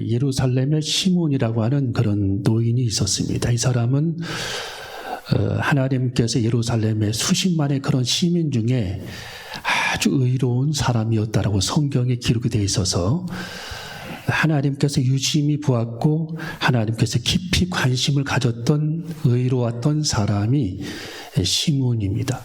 예루살렘에 시몬이라고 하는 그런 노인이 있었습니다. 이 사람은 하나님께서 예루살렘의 수십만의 그런 시민 중에 아주 의로운 사람이었다라고 성경에 기록이 되어 있어서 하나님께서 유심히 보았고 하나님께서 깊이 관심을 가졌던 의로웠던 사람이 시몬입니다.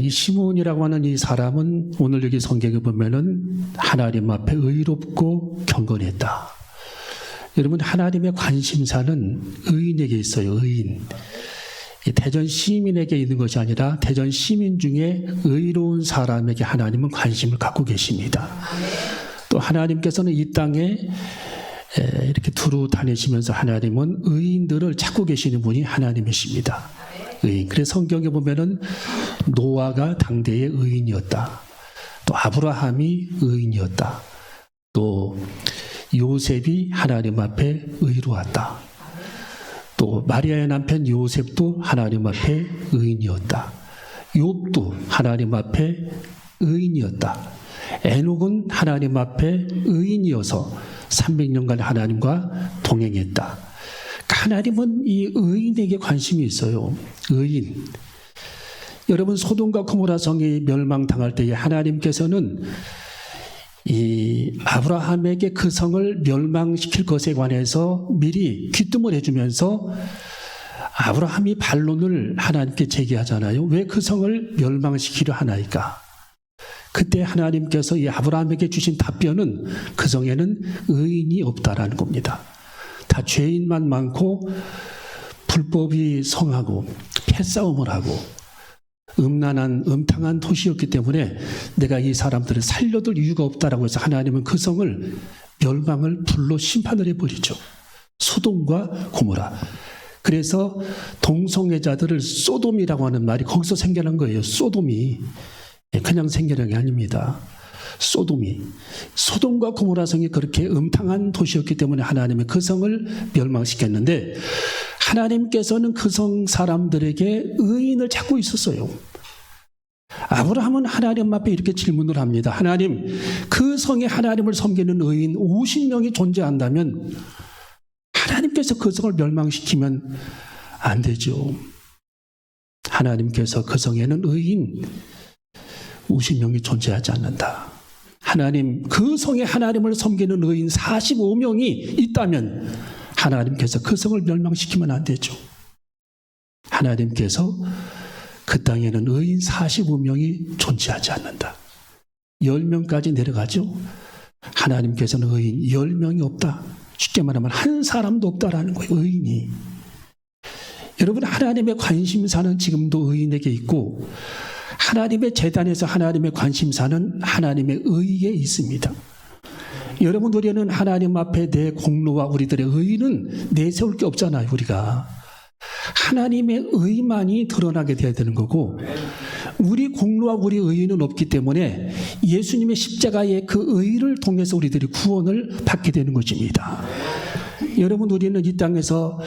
이 시몬이라고 하는 이 사람은 오늘 여기 성경에 보면은 하나님 앞에 의롭고 경건했다. 여러분, 하나님의 관심사는 의인에게 있어요. 의인. 대전 시민에게 있는 것이 아니라 대전 시민 중에 의로운 사람에게 하나님은 관심을 갖고 계십니다. 또 하나님께서는 이 땅에 이렇게 두루 다니시면서 하나님은 의인들을 찾고 계시는 분이 하나님이십니다. 의인. 그래서 성경에 보면은 노아가 당대의 의인이었다. 또 아브라함이 의인이었다. 또 요셉이 하나님 앞에 의로웠다. 또 마리아의 남편 요셉도 하나님 앞에 의인이었다. 욥도 하나님 앞에 의인이었다. 에녹은 하나님 앞에 의인이어서 300년간 하나님과 동행했다. 하나님은 이 의인에게 관심이 있어요. 의인. 여러분, 소돔과 고모라 성이 멸망당할 때에 하나님께서는 이 아브라함에게 그 성을 멸망시킬 것에 관해서 미리 귀뜸을 해주면서 아브라함이 반론을 하나님께 제기하잖아요. 왜 그 성을 멸망시키려 하나이까? 그때 하나님께서 이 아브라함에게 주신 답변은 그 성에는 의인이 없다라는 겁니다. 다 죄인만 많고 불법이 성하고 패싸움을 하고 음란한 음탕한 도시였기 때문에 내가 이 사람들을 살려둘 이유가 없다라고 해서 하나님은 그 성을 멸망을 불로 심판을 해버리죠. 소돔과 고모라. 그래서 동성애자들을 소돔이라고 하는 말이 거기서 생겨난 거예요. 소돔이 그냥 생겨난 게 아닙니다. 소돔과 고모라 성이 그렇게 음탕한 도시였기 때문에 하나님은 그 성을 멸망시켰는데 하나님께서는 그 성 사람들에게 의인을 찾고 있었어요. 아브라함은 하나님 앞에 이렇게 질문을 합니다. 하나님, 그 성에 하나님을 섬기는 의인 50명이 존재한다면 하나님께서 그 성을 멸망시키면 안 되죠. 하나님께서 그 성에는 의인 50명이 존재하지 않는다. 하나님, 그 성에 하나님을 섬기는 의인 45명이 있다면 하나님께서 그 성을 멸망시키면 안 되죠. 하나님께서 그 땅에는 의인 45명이 존재하지 않는다. 10명까지 내려가죠. 하나님께서는 의인 10명이 없다. 쉽게 말하면 한 사람도 없다라는 거예요. 의인이. 여러분, 하나님의 관심사는 지금도 의인에게 있고 하나님의 재단에서 하나님의 관심사는 하나님의 의에 있습니다. 여러분, 우리는 하나님 앞에 내 공로와 우리들의 의는 내세울 게 없잖아요. 우리가 하나님의 의만이 드러나게 돼야 되는 거고 우리 공로와 우리 의는 없기 때문에 예수님의 십자가의 그 의를 통해서 우리들이 구원을 받게 되는 것입니다. 여러분, 우리는 이 땅에서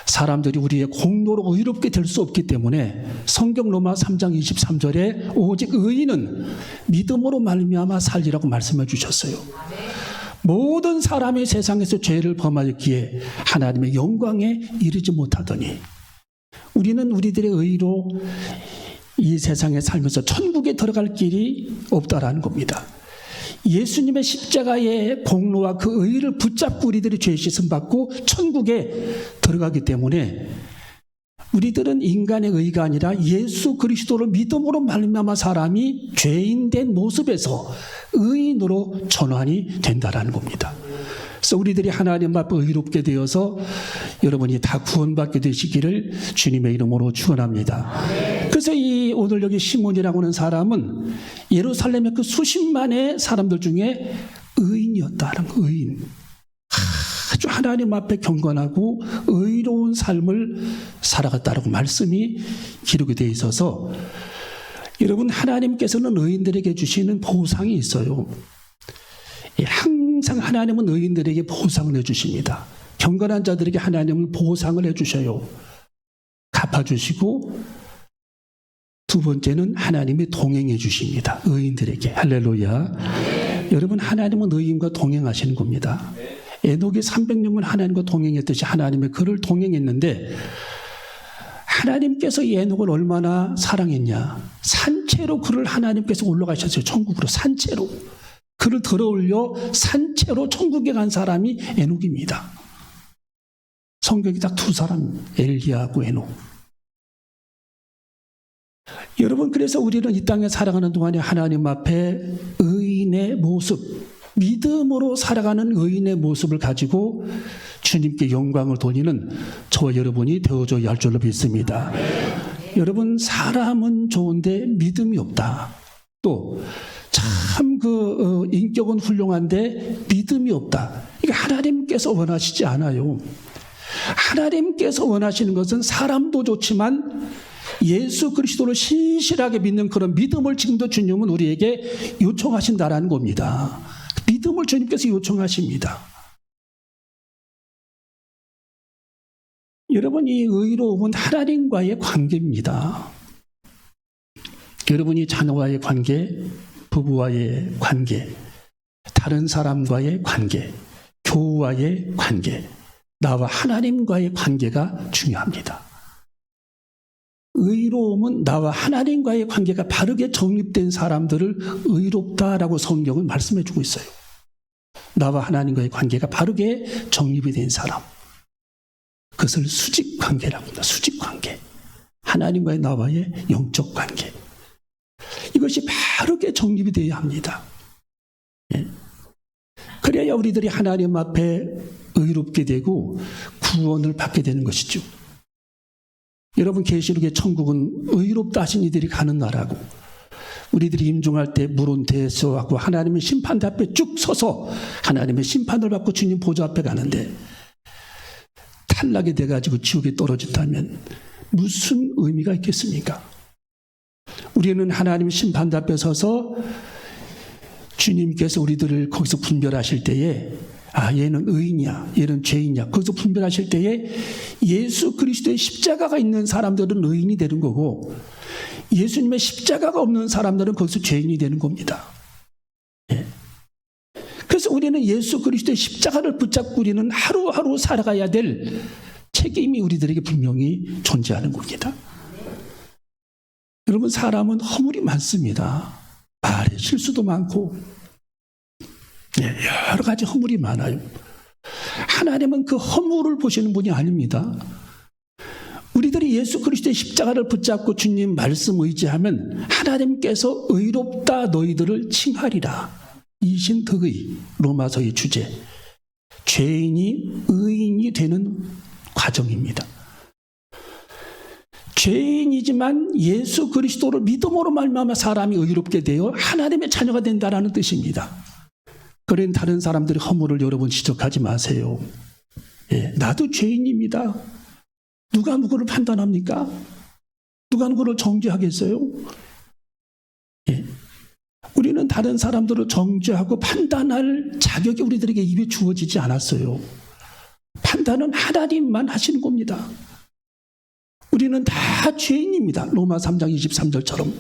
사람들이 우리의 공로로 의롭게 될 수 없기 때문에 성경 로마 3장 23절에 오직 의인은 믿음으로 말미암아 살리라고 말씀해 주셨어요. 모든 사람이 세상에서 죄를 범하였기에 하나님의 영광에 이르지 못하더니 우리는 우리들의 의로 이 세상에 살면서 천국에 들어갈 길이 없다라는 겁니다. 예수님의 십자가의 공로와 그 의를 붙잡고 우리들이 죄 씻음 받고 천국에 들어가기 때문에 우리들은 인간의 의가 아니라 예수 그리스도를 믿음으로 말미암아 사람이 죄인 된 모습에서 의인으로 전환이 된다라는 겁니다. 그래서 우리들이 하나님 앞에 의롭게 되어서 여러분이 다 구원받게 되시기를 주님의 이름으로 축원합니다. 그래서 이 오늘 여기 시몬이라고 하는 사람은 예루살렘의 그 수십만의 사람들 중에 의인이었다는 의인. 아주 하나님 앞에 경건하고 의로운 삶을 살아갔다라고 말씀이 기록이 되어 있어서 여러분, 하나님께서는 의인들에게 주시는 보상이 있어요. 항상 하나님은 의인들에게 보상을 해주십니다. 경건한 자들에게 하나님은 보상을 해주셔요. 갚아주시고 두 번째는 하나님이 동행해 주십니다. 의인들에게. 할렐루야. 여러분, 하나님은 의인과 동행하시는 겁니다. 에녹이 300년을 하나님과 동행했듯이 하나님의 그를 동행했는데 하나님께서 이 에녹을 얼마나 사랑했냐. 산채로 그를 하나님께서 올라가셨어요. 천국으로 산채로. 그를 들어올려 산채로 천국에 간 사람이 에녹입니다. 성경이 딱 두 사람, 엘리야하고 에녹. 여러분, 그래서 우리는 이 땅에 살아가는 동안에 하나님 앞에 의인의 모습, 믿음으로 살아가는 의인의 모습을 가지고 주님께 영광을 돌리는 저와 여러분이 되어줘야 할 줄로 믿습니다. 여러분, 사람은 좋은데 믿음이 없다. 또 참 인격은 훌륭한데 믿음이 없다. 이게 하나님께서 원하시지 않아요. 하나님께서 원하시는 것은 사람도 좋지만 예수 그리스도를 신실하게 믿는 그런 믿음을 지금도 주님은 우리에게 요청하신다라는 겁니다. 믿음을 주님께서 요청하십니다. 여러분, 이 의로움은 하나님과의 관계입니다. 여러분이 자녀와의 관계, 부부와의 관계, 다른 사람과의 관계, 교우와의 관계, 나와 하나님과의 관계가 중요합니다. 의로움은 나와 하나님과의 관계가 바르게 정립된 사람들을 의롭다라고 성경은 말씀해 주고 있어요. 나와 하나님과의 관계가 바르게 정립이 된 사람. 그것을 수직관계라고 합니다. 수직관계. 하나님과의 나와의 영적 관계. 이것이 바르게 정립이 되어야 합니다. 예. 그래야 우리들이 하나님 앞에 의롭게 되고 구원을 받게 되는 것이죠. 여러분, 계시록의 천국은 의롭다 하신 이들이 가는 나라고, 우리들이 임종할 때 물온대에 서고 하나님의 심판대 앞에 쭉 서서 하나님의 심판을 받고 주님 보좌 앞에 가는데 탈락이 돼가지고 지옥에 떨어진다면 무슨 의미가 있겠습니까? 우리는 하나님의 심판대 앞에 서서 주님께서 우리들을 거기서 분별하실 때에 얘는 의인이야, 얘는 죄인이야, 거기서 분별하실 때에 예수 그리스도의 십자가가 있는 사람들은 의인이 되는 거고 예수님의 십자가가 없는 사람들은 거기서 죄인이 되는 겁니다. 예. 그래서 우리는 예수 그리스도의 십자가를 붙잡고 우리는 하루하루 살아가야 될 책임이 우리들에게 분명히 존재하는 겁니다. 여러분, 사람은 허물이 많습니다. 말에 실수도 많고 여러 가지 허물이 많아요. 하나님은 그 허물을 보시는 분이 아닙니다. 우리들이 예수 그리스도의 십자가를 붙잡고 주님 말씀 의지하면 하나님께서 의롭다 너희들을 칭하리라. 이신득의 로마서의 주제. 죄인이 의인이 되는 과정입니다. 죄인이지만 예수 그리스도를 믿음으로 말미암아 사람이 의롭게 되어 하나님의 자녀가 된다는 뜻입니다. 그런 다른 사람들의 허물을 여러분 지적하지 마세요. 예, 나도 죄인입니다. 누가 누구를 판단합니까? 누가 누구를 정죄하겠어요? 예. 우리는 다른 사람들을 정죄하고 판단할 자격이 우리들에게 입에 주어지지 않았어요. 판단은 하나님만 하시는 겁니다. 우리는 다 죄인입니다. 로마 3장 23절처럼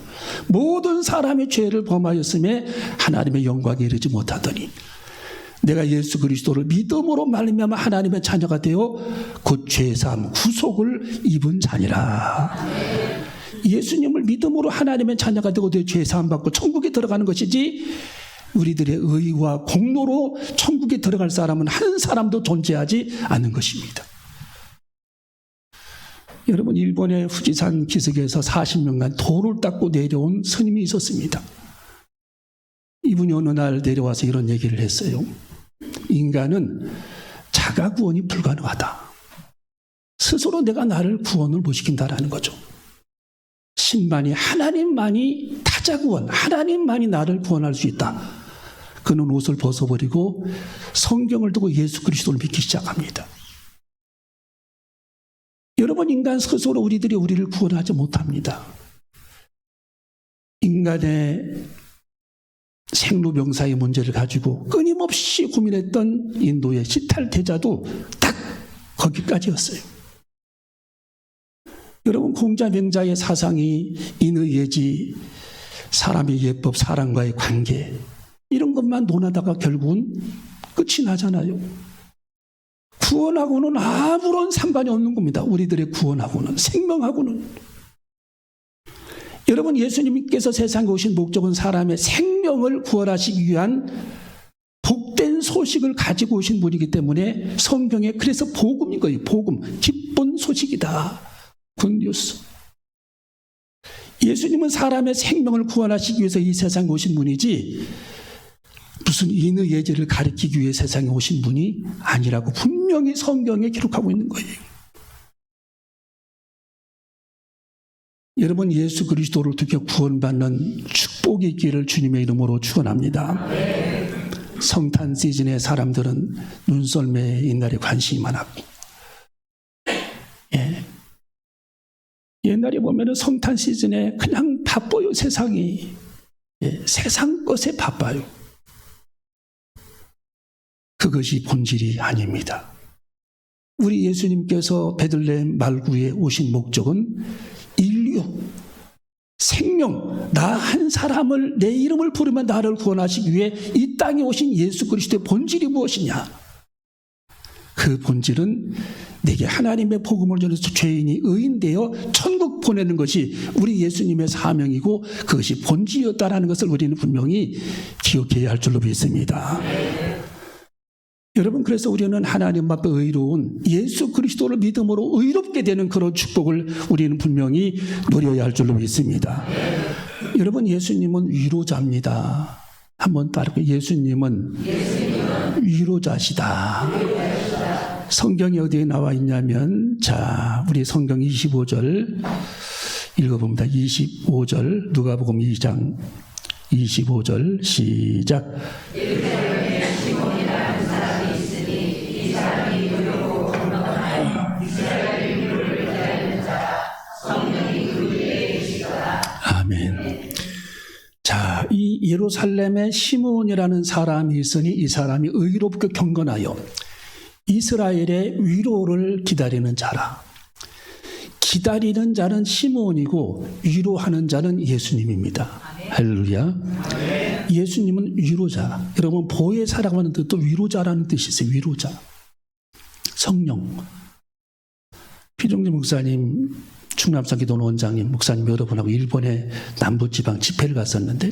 모든 사람의 죄를 범하였음에 하나님의 영광에 이르지 못하더니 내가 예수 그리스도를 믿음으로 말미암아 하나님의 자녀가 되어 곧 죄사함 구속을 입은 자니라. 예수님을 믿음으로 하나님의 자녀가 되고 죄사함 받고 천국에 들어가는 것이지 우리들의 의와 공로로 천국에 들어갈 사람은 한 사람도 존재하지 않는 것입니다. 여러분, 일본의 후지산 기슭에서 40년간 돌을 닦고 내려온 스님이 있었습니다. 이분이 어느 날 내려와서 이런 얘기를 했어요. 인간은 자가 구원이 불가능하다. 스스로 내가 나를 구원을 못 시킨다라는 거죠. 신만이 하나님만이 타자 구원, 하나님만이 나를 구원할 수 있다. 그는 옷을 벗어버리고 성경을 두고 예수 그리스도를 믿기 시작합니다. 여러분, 인간 스스로 우리들이 우리를 구원하지 못합니다. 인간의 생로병사의 문제를 가지고 끊임없이 고민했던 인도의 시탈테자도 딱 거기까지였어요. 여러분, 공자명자의 사상이 인의예지, 사람의 예법, 사람과의 관계 이런 것만 논하다가 결국은 끝이 나잖아요. 구원하고는 아무런 상관이 없는 겁니다. 우리들의 구원하고는, 생명하고는. 여러분, 예수님께서 세상에 오신 목적은 사람의 생명을 구원하시기 위한 복된 소식을 가지고 오신 분이기 때문에 성경에 그래서 복음인 거예요. 복음, 기쁜 소식이다. 굿뉴스. 예수님은 사람의 생명을 구원하시기 위해서 이 세상에 오신 분이지 무슨 인의 예제를 가리키기 위해 세상에 오신 분이 아니라고 분명히 성경에 기록하고 있는 거예요. 여러분, 예수 그리스도를 통해 구원받는 축복의 기회를 주님의 이름으로 축원합니다. 성탄 시즌에 사람들은 눈썰매에 옛날에 관심이 많았고, 옛날에 보면은 성탄 시즌에 그냥 바빠요. 세상이. 세상 것에 바빠요. 그것이 본질이 아닙니다. 우리 예수님께서 베들레헴 말구에 오신 목적은 인류, 생명, 나 한 사람을 내 이름을 부르면 나를 구원하시기 위해 이 땅에 오신 예수 그리스도의 본질이 무엇이냐? 그 본질은 내게 하나님의 복음을 전해서 죄인이 의인되어 천국 보내는 것이 우리 예수님의 사명이고 그것이 본질이었다는 것을 우리는 분명히 기억해야 할 줄로 믿습니다. 여러분, 그래서 우리는 하나님 앞에 의로운 예수 그리스도를 믿음으로 의롭게 되는 그런 축복을 우리는 분명히 누려야 할 줄로 믿습니다. 여러분, 예수님은 위로자입니다. 한번 따르고, 예수님은 위로자시다. 성경이 어디에 나와 있냐면, 자, 우리 성경 25절 읽어봅니다. 25절, 누가복음 2장 25절 시작. 아멘. 자, 이 예루살렘에 시므온이라는 사람이 있으니 이 사람이 의롭게 경건하여 이스라엘의 위로를 기다리는 자라. 기다리는 자는 시므온이고 위로하는 자는 예수님입니다. 할렐루야. 예수님은 위로자. 여러분, 보혜사라고 하는 뜻도 위로자라는 뜻이 있어요. 위로자. 성령. 피종재 목사님, 충남선 기도원 원장님, 목사님 여러분하고 일본의 남부지방 집회를 갔었는데,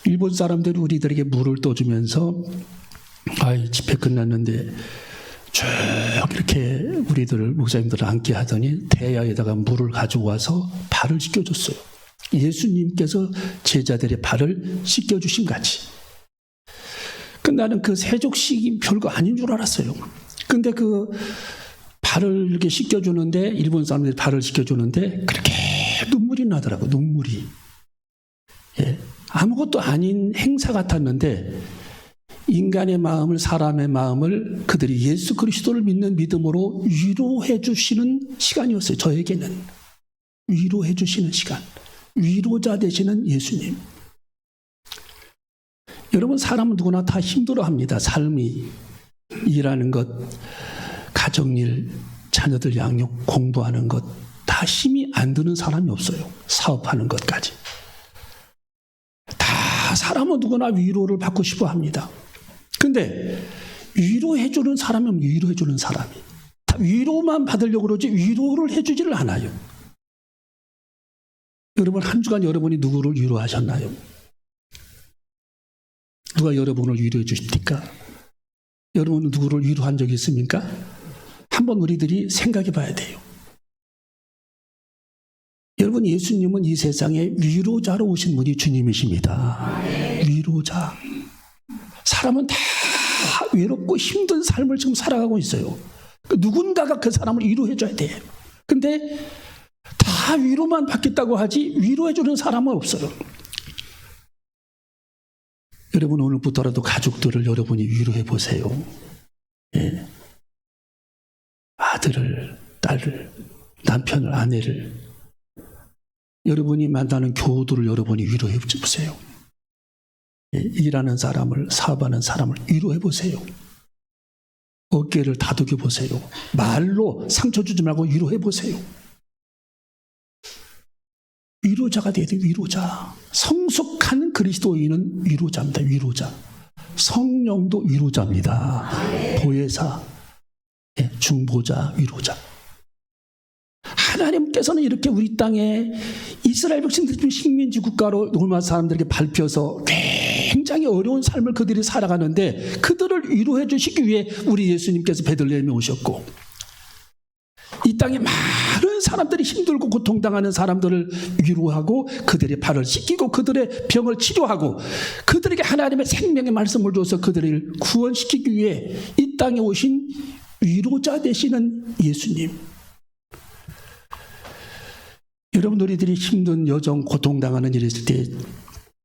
일본 사람들이 우리들에게 물을 떠주면서, 집회 끝났는데 쭉 이렇게 우리들 목사님들을 앉게 하더니 대야에다가 물을 가지고 와서 발을 씻겨줬어요. 예수님께서 제자들의 발을 씻겨주신 같이. 나는 그 세족식이 별거 아닌 줄 알았어요. 근데 그 발을 이렇게 씻겨주는데, 일본 사람들이 발을 씻겨주는데 그렇게 눈물이 나더라고요. 눈물이. 아무것도 아닌 행사 같았는데 인간의 마음을, 사람의 마음을 그들이 예수 그리스도를 믿는 믿음으로 위로해 주시는 시간이었어요. 저에게는 위로해 주시는 시간, 위로자 되시는 예수님. 여러분, 사람은 누구나 다 힘들어합니다. 삶이, 일하는 것, 가정일, 자녀들 양육, 공부하는 것, 다 힘이 안 드는 사람이 없어요. 사업하는 것까지. 다 사람은 누구나 위로를 받고 싶어 합니다. 근데 위로해주는 사람이 없는, 위로해주는 사람이. 다 위로만 받으려고 그러지 위로를 해주지를 않아요. 여러분, 한 주간 여러분이 누구를 위로하셨나요? 누가 여러분을 위로해 주십니까? 여러분은 누구를 위로한 적이 있습니까? 한번 우리들이 생각해 봐야 돼요. 여러분, 예수님은 이 세상에 위로자로 오신 분이 주님이십니다. 위로자. 사람은 다 외롭고 힘든 삶을 지금 살아가고 있어요. 누군가가 그 사람을 위로해 줘야 돼요. 근데 다 위로만 받겠다고 하지 위로해 주는 사람은 없어요. 여러분, 오늘부터라도 가족들을 여러분이 위로해 보세요. 아들을, 딸을, 남편을, 아내를, 여러분이 만나는 교우들을 여러분이 위로해 보세요. 일하는 사람을, 사업하는 사람을 위로해 보세요. 어깨를 다독여 보세요. 말로 상처 주지 말고 위로해 보세요. 위로자가 돼야 돼요. 위로자. 성숙한 그리스도인은 위로자입니다. 위로자. 성령도 위로자입니다. 보혜사. 예, 중보자, 위로자. 하나님께서는 이렇게 우리 땅에 이스라엘 백성들 중 식민지 국가로 로마 사람들에게 밟혀서 굉장히 어려운 삶을 그들이 살아가는데 그들을 위로해 주시기 위해 우리 예수님께서 베들레헴에 오셨고, 이 땅에 많은 사람들이 힘들고 고통당하는 사람들을 위로하고 그들의 발을 씻기고 그들의 병을 치료하고 그들에게 하나님의 생명의 말씀을 줘서 그들을 구원시키기 위해 이 땅에 오신 위로자 되시는 예수님. 여러분, 우리들이 힘든 여정, 고통당하는 일이 있을 때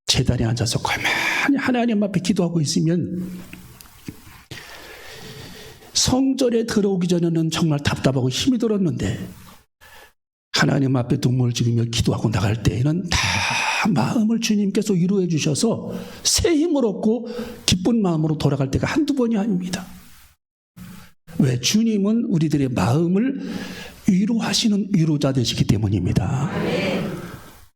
제단에 앉아서 가만히 하나님 앞에 기도하고 있으면 성전에 들어오기 전에는 정말 답답하고 힘이 들었는데 하나님 앞에 눈물을 지으며 기도하고 나갈 때에는 다 마음을 주님께서 위로해 주셔서 새 힘을 얻고 기쁜 마음으로 돌아갈 때가 한두 번이 아닙니다. 왜? 주님은 우리들의 마음을 위로하시는 위로자 되시기 때문입니다.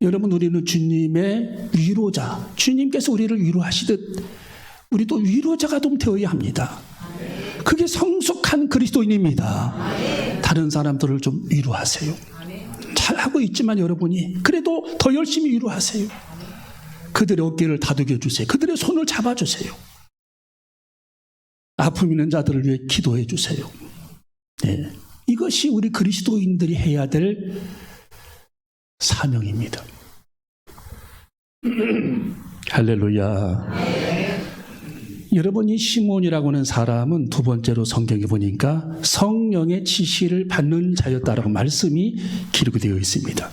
여러분, 우리는 주님의 위로자, 주님께서 우리를 위로하시듯 우리도 위로자가 좀 되어야 합니다. 그게 성숙한 그리스도인입니다. 다른 사람들을 좀 위로하세요. 잘하고 있지만 여러분이 그래도 더 열심히 위로하세요. 그들의 어깨를 다독여 주세요. 그들의 손을 잡아주세요. 아픔 있는 자들을 위해 기도해 주세요. 네. 이것이 우리 그리스도인들이 해야 될 사명입니다. 할렐루야. 여러분, 이 시몬이라고 하는 사람은 두 번째로 성경에 보니까 성령의 지시를 받는 자였다라고 말씀이 기록이 되어 있습니다.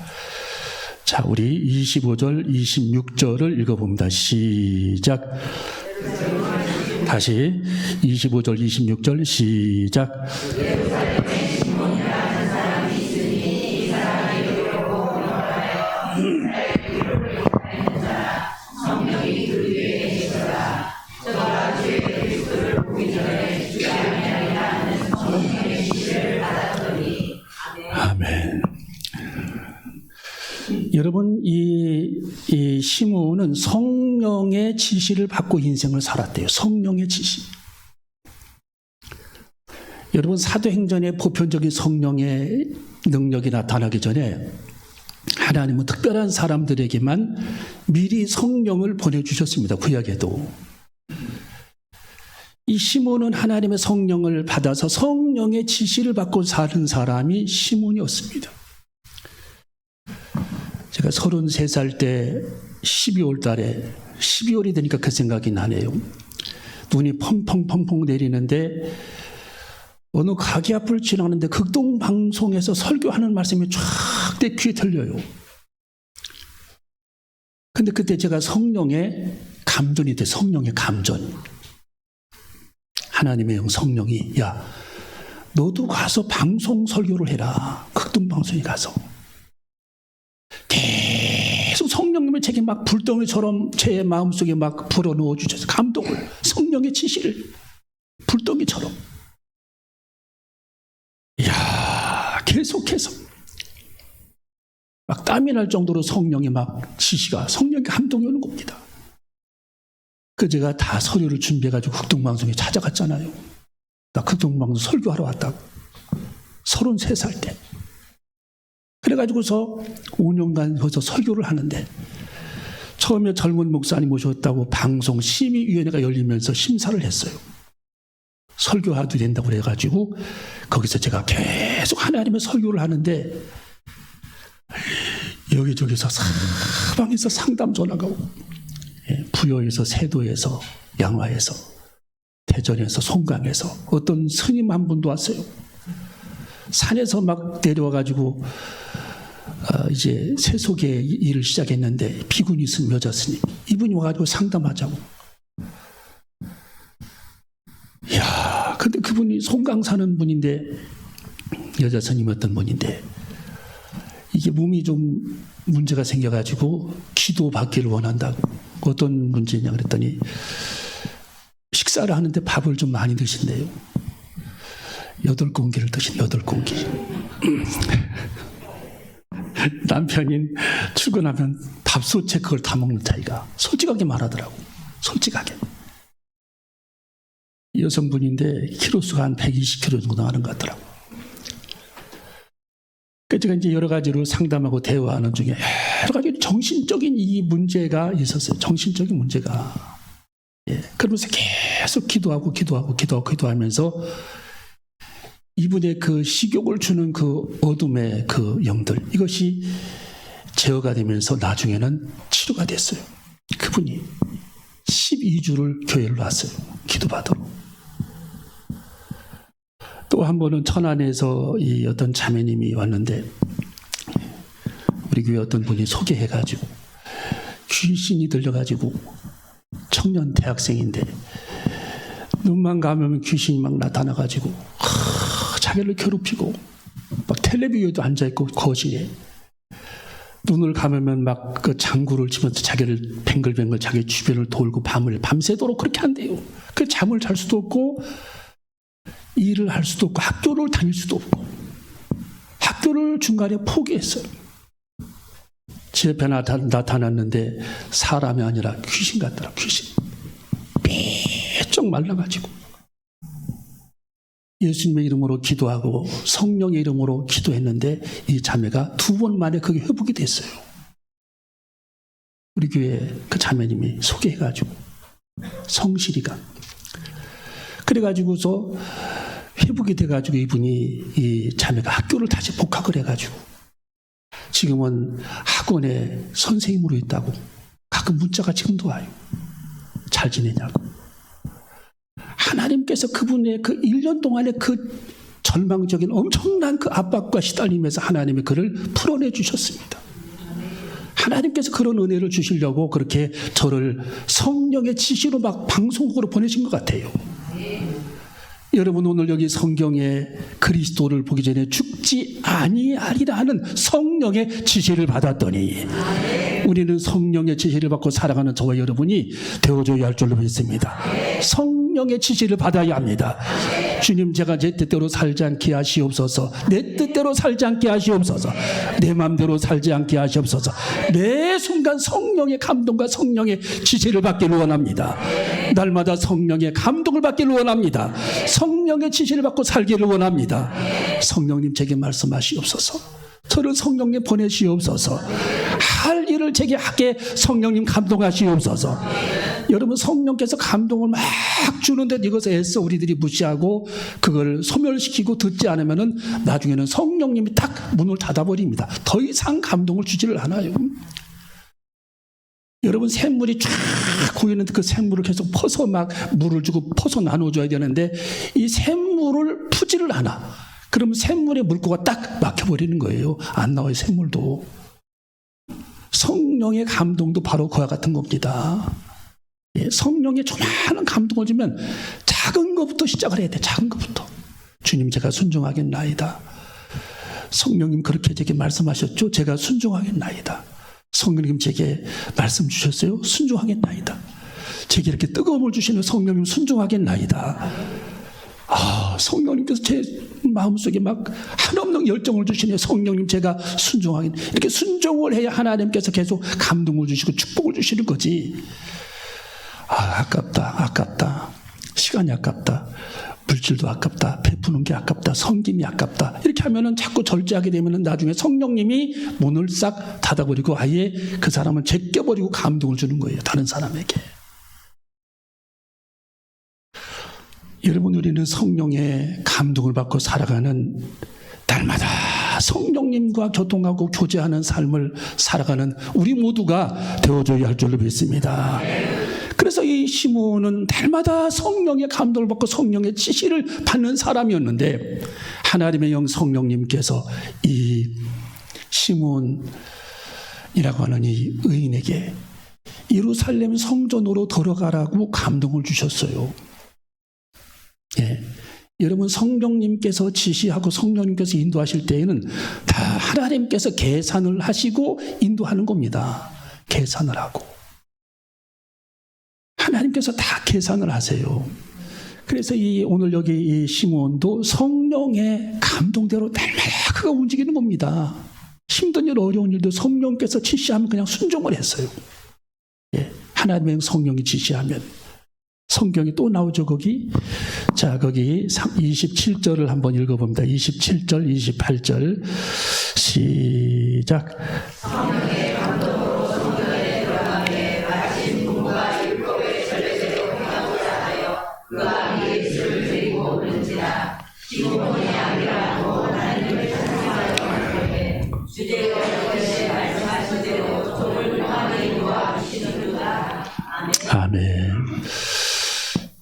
자, 우리 25절, 26절을 읽어봅니다. 시작. 다시 25절, 26절 시작. 아멘. 여러분, 이 시몬은 성령의 지시를 받고 인생을 살았대요. 성령의 지시. 여러분, 사도행전의 보편적인 성령의 능력이 나타나기 전에 하나님은 특별한 사람들에게만 미리 성령을 보내주셨습니다. 구약에도. 이 시몬은 하나님의 성령을 받아서 성령의 지시를 받고 사는 사람이 시몬이었습니다. 제가 33살 때 12월 달에 12월이 되니까 그 생각이 나네요. 눈이 펑펑펑펑 내리는데 어느 가게 앞을 지나가는데 극동방송에서 설교하는 말씀이 쫙 내 귀에 들려요. 근데 그때 제가 성령의 감전이 돼. 성령의 감전. 하나님의 영 성령이, 야, 너도 가서 방송 설교를 해라. 극동방송에 가서. 계속 성령님의 책이 막 불덩이처럼 제 마음속에 막 불어넣어 주셔서 감동을, 성령의 지시를 불덩이처럼. 이야, 계속해서 막 땀이 날 정도로 성령의 막 지시가, 성령의 감동이 오는 겁니다. 그 제가 다 서류를 준비해가지고 극동방송에 찾아갔잖아요. 나 극동방송 설교하러 왔다고. 33살 때. 그래가지고서 5년간 거기서 설교를 하는데 처음에 젊은 목사님 오셨다고 방송 심의위원회가 열리면서 심사를 했어요. 설교하도 된다고 그래가지고 거기서 제가 계속 하나님의 설교를 하는데 여기저기서 사방에서 상담 전화가 오고, 부여에서, 세도에서, 양화에서, 대전에서, 송강에서 어떤 스님 한 분도 왔어요. 산에서 막 내려와가지고 이제 세속의 일을 시작했는데 비구니 스님, 여자 스님, 이분이 와가지고 상담하자고. 이야, 근데 그분이 송강 사는 분인데, 여자 스님이었던 분인데 이게 몸이 좀 문제가 생겨가지고 기도 받기를 원한다고. 어떤 문제냐 그랬더니 식사를 하는데 밥을 좀 많이 드신대요. 8공기를 드신 8공기. 남편인 출근하면 밥솥에 그걸 다 먹는 자기가 솔직하게 말하더라고. 솔직하게. 여성분인데 키로수가 한 120kg 정도 나가는 것 같더라고요. 그래서 제가 이제 여러 가지로 상담하고 대화하는 중에 여러 가지 정신적인 이 문제가 있었어요. 정신적인 문제가. 예. 그러면서 계속 기도하면서 이분의 그 식욕을 주는 그 어둠의 그 영들, 이것이 제어가 되면서 나중에는 치료가 됐어요. 그분이 12주를 교회를 왔어요. 기도받으러. 또 한 번은 천안에서 이 어떤 자매님이 왔는데 우리 교회 어떤 분이 소개해가지고 귀신이 들려가지고 청년 대학생인데 눈만 감으면 귀신이 막 나타나가지고 자기를 괴롭히고 막 텔레비전에도 앉아있고 거실에 눈을 감으면 막 그 장구를 치면서 자기를 뱅글뱅글 자기 주변을 돌고 밤새도록 그렇게 한대요. 그 잠을 잘 수도 없고 일을 할 수도 없고 학교를 다닐 수도 없고 학교를 중간에 포기했어요. 제 옆에 나타났는데 사람이 아니라 귀신 같더라. 귀신. 삐쩍 말라가지고 예수님의 이름으로 기도하고 성령의 이름으로 기도했는데 이 자매가 2번 만에 그게 회복이 됐어요. 우리 교회 그 자매님이 소개해가지고 성실이가 그래가지고서 회복이 돼가지고 이분이 이 자매가 학교를 다시 복학을 해가지고 지금은 학원에 선생님으로 있다고 가끔 문자가 지금도 와요. 잘 지내냐고. 하나님께서 그분의 그 1년 동안의 그 절망적인 엄청난 그 압박과 시달림에서 하나님이 그를 풀어내 주셨습니다. 하나님께서 그런 은혜를 주시려고 그렇게 저를 성령의 지시로 막 방송국으로 보내신 것 같아요. 여러분 오늘 여기 성경에 그리스도를 보기 전에 죽지 아니하리라 하는 성령의 지시를 받았더니 우리는 성령의 지시를 받고 살아가는 저와 여러분이 되어줘야 할 줄로 믿습니다. 성령의 지시를 받아야 합니다. 주님 제가 제 뜻대로 살지 않게 하시옵소서. 내 뜻대로 살지 않게 하시옵소서. 내 마음대로 살지 않게 하시옵소서. 매 순간 성령의 감동과 성령의 지시를 받기를 원합니다. 날마다 성령의 감동을 받기를 원합니다. 성령의 지시를 받고 살기를 원합니다. 성령님 제게 말씀하시옵소서. 저를 성령님 보내시옵소서. 할 일을 제게 하게 성령님 감동하시옵소서. 여러분 성령께서 감동을 막 주는데 이것에 애써 우리들이 무시하고 그걸 소멸시키고 듣지 않으면은 나중에는 성령님이 딱 문을 닫아버립니다. 더 이상 감동을 주지를 않아요. 여러분 샘물이 쫙 고이는데 그 샘물을 계속 퍼서 막 물을 주고 퍼서 나눠줘야 되는데 이 샘물을 푸지를 않아. 그러면 샘물의 물고가 딱 막혀버리는 거예요. 안 나와요 샘물도. 성령의 감동도 바로 그와 같은 겁니다. 예, 성령의 조그마한 감동을 주면 작은 것부터 시작을 해야 돼. 작은 것부터. 주님 제가 순종하겠나이다. 성령님 그렇게 제게 말씀하셨죠. 제가 순종하겠나이다. 성령님 제게 말씀 주셨어요. 순종하겠나이다. 제게 이렇게 뜨거움을 주시는 성령님 순종하겠나이다. 성령님께서 제 마음속에 막 한없는 열정을 주시네요. 성령님 제가 순종하겠. 이렇게 순종을 해야 하나님께서 계속 감동을 주시고 축복을 주시는 거지. 아깝다. 시간이 아깝다. 물질도 아깝다. 베푸는 게 아깝다. 섬김이 아깝다. 이렇게 하면은 자꾸 절제하게 되면은 나중에 성령님이 문을 싹 닫아버리고 아예 그 사람을 제껴버리고 감동을 주는 거예요. 다른 사람에게. 여러분 우리는 성령의 감동을 받고 살아가는 날마다 성령님과 교통하고 교제하는 삶을 살아가는 우리 모두가 되어줘야 할 줄로 믿습니다. 그래서 이 시몬은 날마다 성령의 감동을 받고 성령의 지시를 받는 사람이었는데 하나님의 영 성령님께서 이 시몬이라고 하는 이 의인에게 예루살렘 성전으로 들어가라고 감동을 주셨어요. 예. 여러분 성령님께서 지시하고 성령님께서 인도하실 때에는 다 하나님께서 계산을 하시고 인도하는 겁니다. 계산을 하고 하나님께서 다 계산을 하세요. 그래서 오늘 여기 이 시몬도 성령의 감동대로 날마다 그가 움직이는 겁니다. 힘든 일 어려운 일도 성령께서 지시하면 그냥 순종을 했어요. 예. 하나님의 성령이 지시하면 성경이 또 나오죠, 거기. 자, 거기 27절을 한번 읽어봅니다. 27절, 28절. 시작. 성령의 감동으로 성전에 들어가매 마침 누가 율법의 전례대로 행하고자 하여 그가 예수를 데리고 오는지라. 시몬이 아니라고 하나님을 찬송하여 그러되 주제와 전에 말씀하신 대로 종을 통하게 인도하시는도다. 아멘.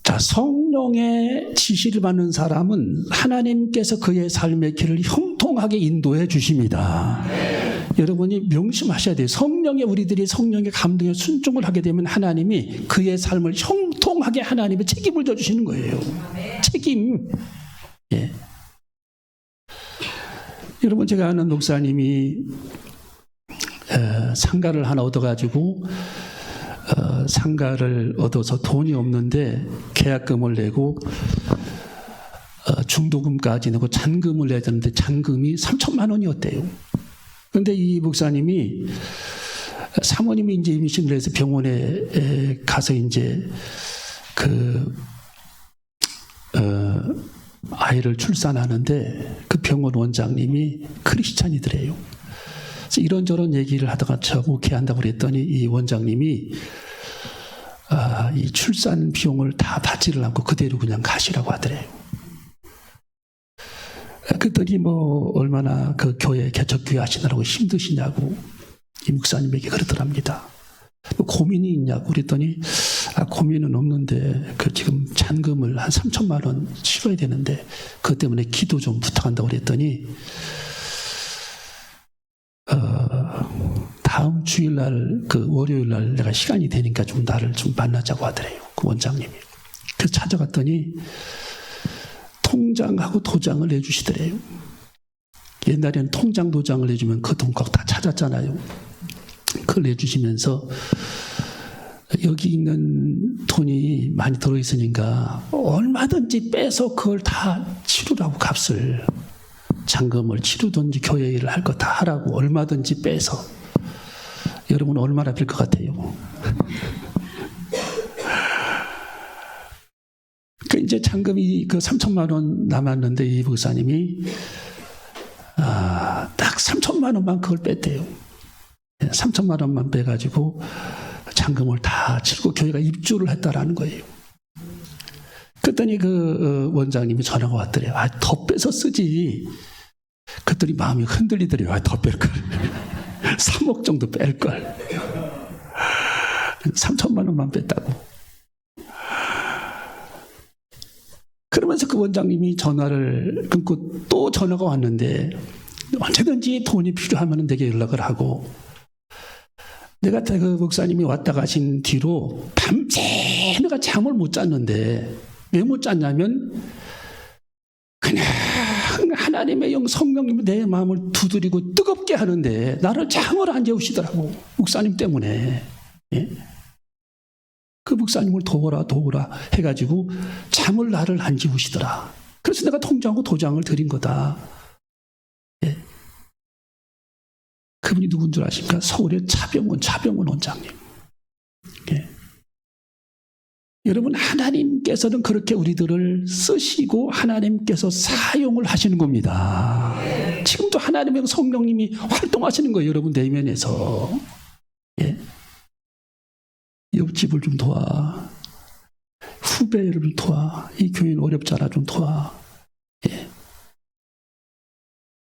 자, 성령의 지시를 받는 사람은 하나님께서 그의 삶의 길을 형통하게 인도해 주십니다. 여러분이 명심하셔야 돼요. 우리들이 성령의 감동에 순종을 하게 되면 하나님이 그의 삶을 형통하게 하나님의 책임을 져주시는 거예요. 책임. 예. 여러분, 제가 아는 목사님이 상가를 하나 얻어가지고 상가를 얻어서 돈이 없는데 계약금을 내고 중도금까지 내고 잔금을 내야 되는데 잔금이 3천만 원이었대요. 그런데 이 목사님이 사모님이 이제 임신을 해서 병원에 가서 이제 아이를 출산하는데 그 병원 원장님이 크리스찬이더래요. 그래서 이런저런 얘기를 하다가 저 목회한다고 그랬더니 이 원장님이 이 출산 비용을 다 받지를 않고 그대로 그냥 가시라고 하더래요. 그랬더니 얼마나 그 교회 개척교회 하시느라고 힘드시냐고 이 목사님에게 그러더랍니다. 고민이 있냐고 그랬더니 고민은 없는데 지금 잔금을 한 3천만 원 치러야 되는데 그것 때문에 기도 좀 부탁한다고 그랬더니 다음 주일날 월요일날 내가 시간이 되니까 좀 나를 좀 만나자고 하더래요. 그 원장님이. 그래서 찾아갔더니 통장하고 도장을 내주시더래요. 옛날에는 통장 도장을 내주면 그 돈 꼭 다 찾았잖아요. 그걸 내주시면서 여기 있는 돈이 많이 들어있으니까 얼마든지 빼서 그걸 다 치르라고 값을. 잔금을 치르든지 교회 일을 할 거 다 하라고 얼마든지 빼서. 여러분 얼마나 빌 것 같아요? 이제 잔금이 3천만 원 남았는데 이 목사님이 딱 3천만 원만 그걸 뺐대요. 3천만 원만 빼가지고 잔금을 다 치르고 교회가 입주를 했다라는 거예요. 그랬더니 그 원장님이 전화가 왔더래요. 더 빼서 쓰지. 그랬더니 마음이 흔들리더래요. 더 뺄걸. 3억 정도 뺄걸. 3천만 원만 뺐다고. 그러면서 그 원장님이 전화를 끊고 또 전화가 왔는데 언제든지 돈이 필요하면 내게 연락을 하고, 내가 그 목사님이 왔다 가신 뒤로 밤새 내가 잠을 못 잤는데 왜 못 잤냐면 그냥 하나님의 영 성령님이 내 마음을 두드리고 뜨겁게 하는데 나를 잠을 안 재우시더라고. 목사님 때문에. 예? 그 목사님을 도우라 해가지고 잠을 나를 안 재우시더라. 그래서 내가 통장하고 도장을 드린 거다. 예? 그분이 누군 줄 아십니까? 서울의 차병원 원장님. 예? 여러분, 하나님께서는 그렇게 우리들을 쓰시고 하나님께서 사용을 하시는 겁니다. 지금도 하나님의 성령님이 활동하시는 거예요. 여러분 내면에서. 예? 옆집을 좀 도와. 후배를 좀 도와. 이 교회는 어렵잖아. 좀 도와. 예?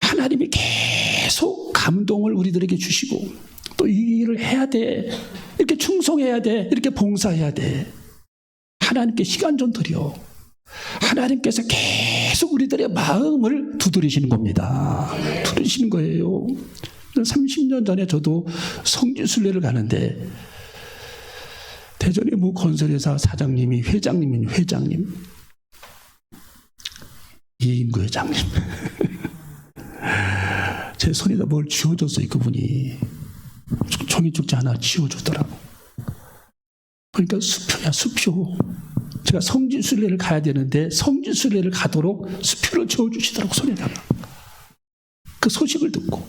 하나님이 계속 감동을 우리들에게 주시고 또 이 일을 해야 돼. 이렇게 충성해야 돼. 이렇게 봉사해야 돼. 하나님께 시간 좀 드려. 하나님께서 계속 우리들의 마음을 두드리시는 겁니다. 두드리시는 거예요. 30년 전에 저도 성지순례를 가는데 대전의 모 건설회사 사장님이 회장님 이인구 회장님 제 손에다 뭘 쥐어줬어요. 그분이 종이축제 하나 쥐어주더라고. 그러니까 수표. 제가 성지순례를 가야 되는데 성지순례를 가도록 수표를 쥐어주시더라고, 손에다가. 그 소식을 듣고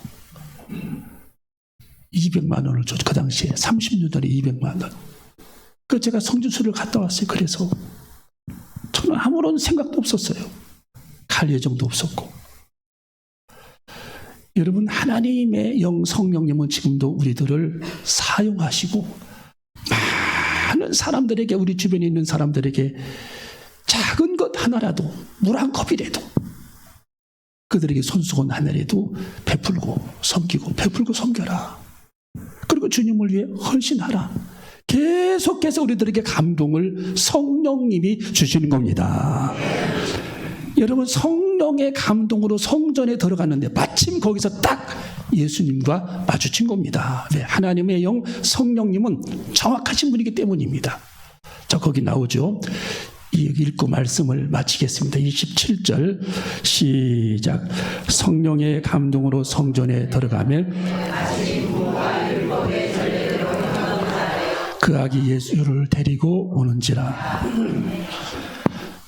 200만 원을 줬죠. 그 당시에 30년 전에 200만 원. 그 제가 성지순례를 갔다 왔어요. 그래서 저는 아무런 생각도 없었어요. 갈 예정도 없었고. 여러분, 하나님의 영 성령님은 지금도 우리들을 사용하시고 많은 사람들에게, 우리 주변에 있는 사람들에게 작은 것 하나라도, 물 한 컵이라도 그들에게 손수건 하나라도 베풀고 섬기고, 베풀고 섬겨라. 그리고 주님을 위해 헌신하라. 계속해서 우리들에게 감동을 성령님이 주시는 겁니다. 여러분, 성령의 감동으로 성전에 들어갔는데 마침 거기서 딱 예수님과 마주친 겁니다. 네, 하나님의 영 성령님은 정확하신 분이기 때문입니다. 자, 거기 나오죠. 읽고 말씀을 마치겠습니다. 27절 시작. 성령의 감동으로 성전에 들어가면 그 아기 예수를 데리고 오는지라.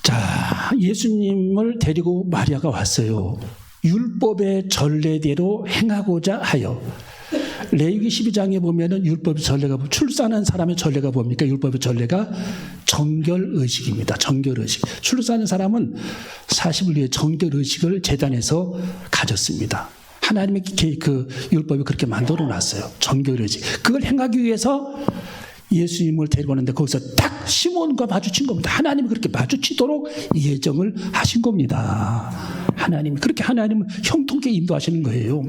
자, 예수님을 데리고 마리아가 왔어요. 율법의 전례대로 행하고자 하여. 레위기 12장에 보면은 율법의 전례가, 출산한 사람의 전례가 뭡니까? 율법의 전례가 정결의식입니다. 정결의식. 출산한 사람은 40일 위해 정결의식을 제단에서 가졌습니다. 하나님의 그 율법이 그렇게 만들어 놨어요. 정결의식. 그걸 행하기 위해서 예수님을 데리고 왔는데 거기서 딱 시몬과 마주친 겁니다. 하나님이 그렇게 마주치도록 예정을 하신 겁니다. 하나님이 그렇게, 하나님은 형통케 인도하시는 거예요.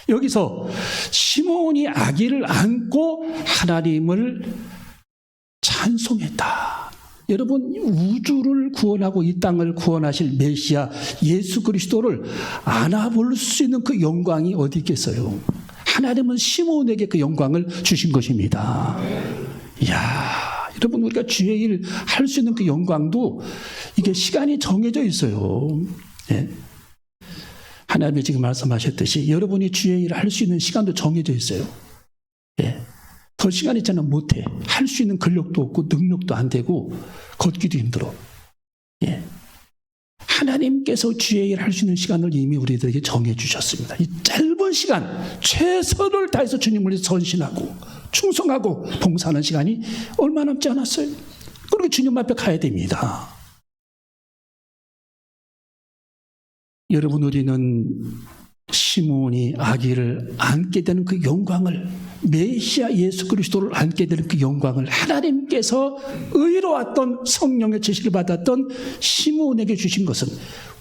여기서 시몬이 아기를 안고 하나님을 찬송했다. 여러분, 우주를 구원하고 이 땅을 구원하실 메시아 예수 그리스도를 안아볼 수 있는 그 영광이 어디 있겠어요? 하나님은 시몬에게 그 영광을 주신 것입니다. 이야, 여러분, 우리가 주의 일 할 수 있는 그 영광도 이게 시간이 정해져 있어요. 예. 하나님이 지금 말씀하셨듯이 여러분이 주의 일을 할 수 있는 시간도 정해져 있어요. 예. 더 시간 있잖아요. 못해. 할 수 있는 근력도 없고 능력도 안 되고 걷기도 힘들어. 예. 하나님께서 주의 일을 할 수 있는 시간을 이미 우리들에게 정해 주셨습니다. 이 짧은 시간, 최선을 다해서 주님을 위해 헌신하고 충성하고 봉사하는 시간이 얼마 남지 않았어요. 그리고 주님 앞에 가야 됩니다. 여러분, 우리는 시몬이 아기를 안게 되는 그 영광을, 메시아 예수 그리스도를 안게 되는 그 영광을 하나님께서 의로웠던 성령의 지시를 받았던 시몬에게 주신 것은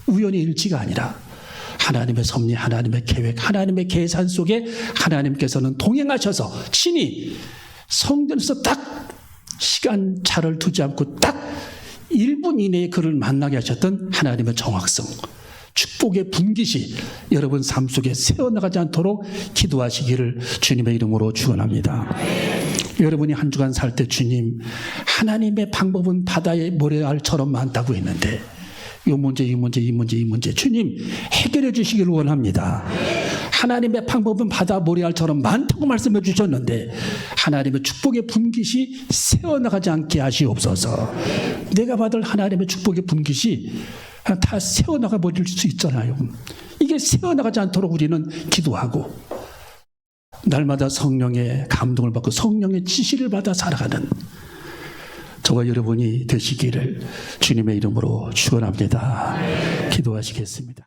우연의 일치가 아니라 하나님의 섭리, 하나님의 계획, 하나님의 계산 속에 하나님께서는 동행하셔서 친히 성전에서 딱 시간 차를 두지 않고 딱 1분 이내에 그를 만나게 하셨던 하나님의 정확성, 축복의 분깃이 여러분 삶 속에 새어나가지 않도록 기도하시기를 주님의 이름으로 축원합니다. 여러분이 한 주간 살 때 주님, 하나님의 방법은 바다의 모래알처럼 많다고 했는데 이 문제, 이 문제, 이 문제, 이 문제 주님 해결해 주시기를 원합니다. 하나님의 방법은 바다 모래알처럼 많다고 말씀해 주셨는데 하나님의 축복의 분깃이 새어나가지 않게 하시옵소서. 내가 받을 하나님의 축복의 분깃이 다 새어나가 버릴 수 있잖아요. 이게 새어나가지 않도록 우리는 기도하고 날마다 성령의 감동을 받고 성령의 지시를 받아 살아가는 저와 여러분이 되시기를 주님의 이름으로 축원합니다. 기도하시겠습니다.